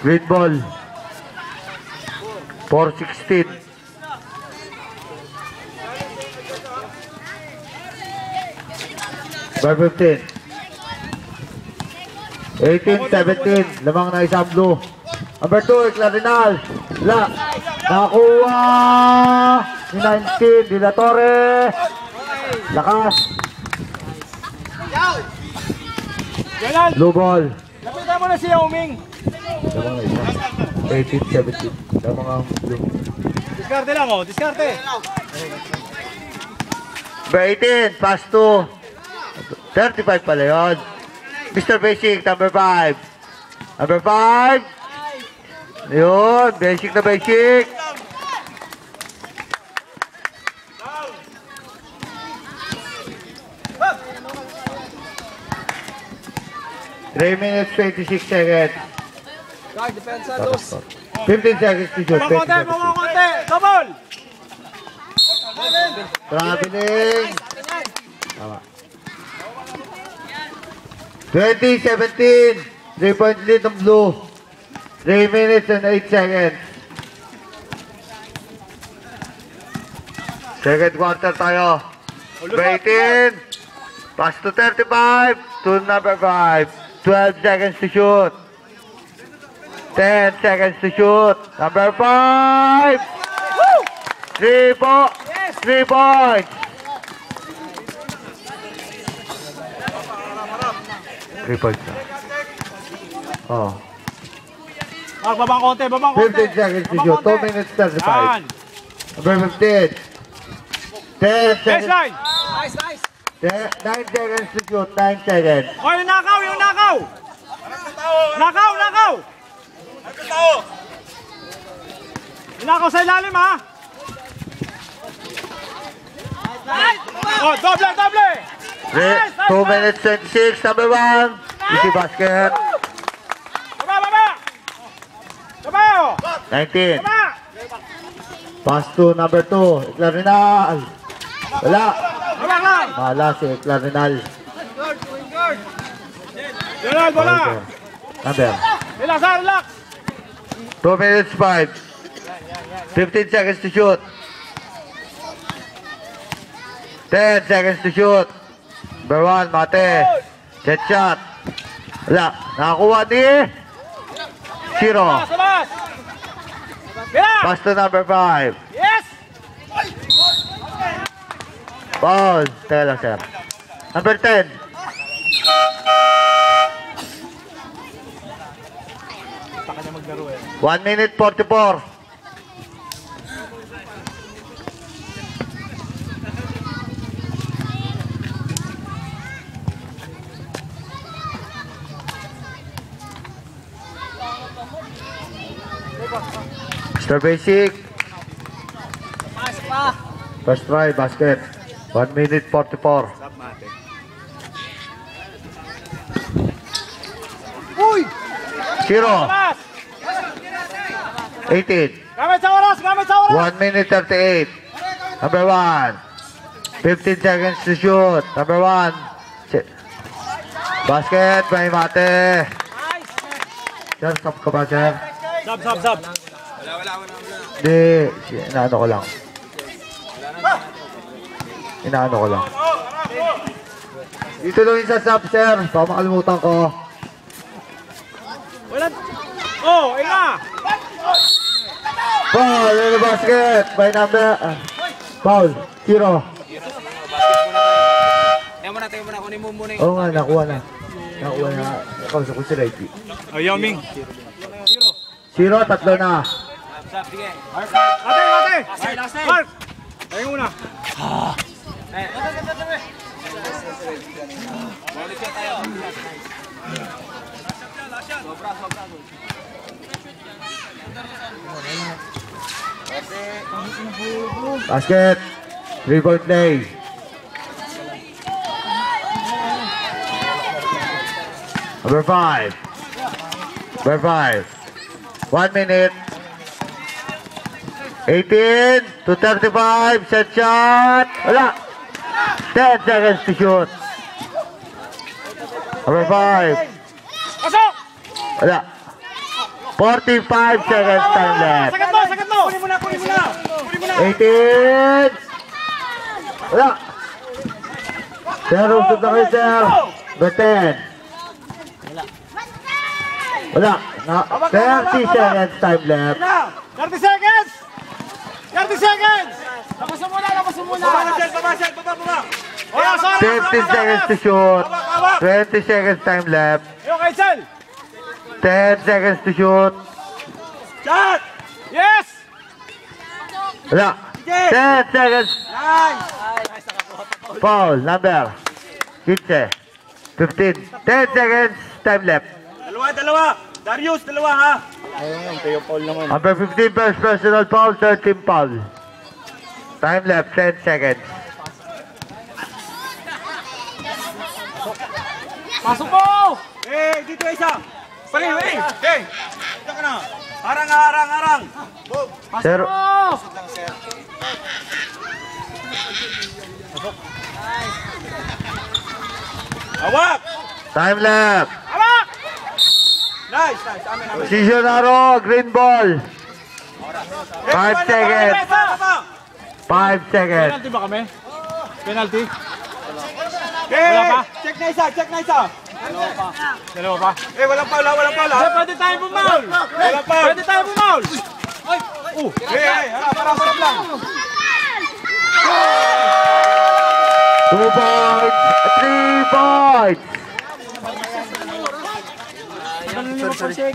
Green ball. 4-16. By 15. 18-17. Lamang na isang blue. Number 2, Clarinal. La. Nakakuha. Ni 19. Dila Torre. Lakas. Blue ball. Lapitan mo na si Yao Ming. Lamang na isang. 18-17. Lamang ang blue. Diskarte lang oh, diskarte. Number 18. Pass to 35 pala yun. Mr. Basic, number 5. Number 5. Yun, basic na basic. Three minutes, 26 seconds. Guard, depensa, dos. 15 seconds to shoot. Mga konti, double. Traveling. Tama. 20-17. 3-point lead ng blue. 3 minutes and 8 seconds. Second quarter tayo. 18. Pass to 35. To number 5. 12 seconds to shoot. 10 seconds to shoot. Number 5. 3 points. 3 points. Oh. Babang konti, babang konti. 15 seconds to shoot. 2 minutes 35. Number 15. 10 seconds. Baseline. Nice, nice. 9 seconds to shoot. 9 seconds. Oh, yung nakaw, yung nakaw. Nakaw, nakaw. Yung nakaw sa ilalim, ha? Oh, doble, doble. 2 minutes 26. Number 1. Easy basket. Baba, baba. Baba, oh. 19. Baba. Pass to number 2. Clarinal. Wala. Baba lang. Mahala si Clarinal. Yan, bola. Number. Relax, relax. 2 minutes 5. 15 seconds to shoot. 10 seconds to shoot. Number 1, Mate. Set shot. Wala. Nakakuha ni Zero. Sabas. Bila. Pass to number 5. Yes. Ball. Teka lang, sir. Number 10. Taka na maglaro eh. 1 minute 44. Mr. Basic. First try, basket. 1 minute 44. Uy! Zero. Sabas. 18. Gamit sa oras, gamit sa oras. 1 minute 38. Number 1. 15 seconds to shoot. Number 1. Basket, may Mate. Sir, stop ka ba, sir? Sub. Hindi, inaano ko lang. Inaano ko lang. Dito lang yung sa sub, sir. Baka makalimutan ko. Wala. Oh, ina. Foul in the basket by number... foul, zero. Tayo mo na, kunin mo muna yung... Oo nga, nakuha na. Nakuha na. Nakausap ko si Righty. Oh, Yao Ming. Zero, tatlo na. Sige. Ate! Mark! Tayo muna. Balik siya tayo. Sobra. Basket. 3-point play. Number 5. Number 5. 1 minute. 18 to 35. Set shot. Wala. 10 seconds to shoot. Number 5. Pasok! Wala. 45 seconds time left. Sagad mo, sagad mo. Kunin mo na, kunin mo na. Kunin mo na. 18. Wala. Zero to the reserve. Number 10. Wala. 30 seconds time left. 30 seconds. 30 seconds. Lapasan muna, lapasan muna. Baba. Wala, sorry. 15 seconds to shoot. 20 seconds time left. Ayo, Kaisel. 10 seconds to shoot. Shot. Yes. Wala. 10 seconds. Nice. Foul. Number 15. 15. 10 seconds time left. Dalawa. Darius, dalawa ha. Number 15 first personal foul. 13 foul. Time left. 10 seconds. Pasok mo. Dito isa. Paling. Dito ka na. Harang. Zero. Hawak. Time left. Hawak. Nice. Amin. Position arrow. Green ball. 5 seconds. 5 seconds. Penalty ba kami? Penalty? Wala pa? Check na isa. Dalawa pa? Walang foul. Pwede tayo bumaul. Walang foul. Pwede tayo bumaul. Harap lang. 2 points. 3 points. Sorry.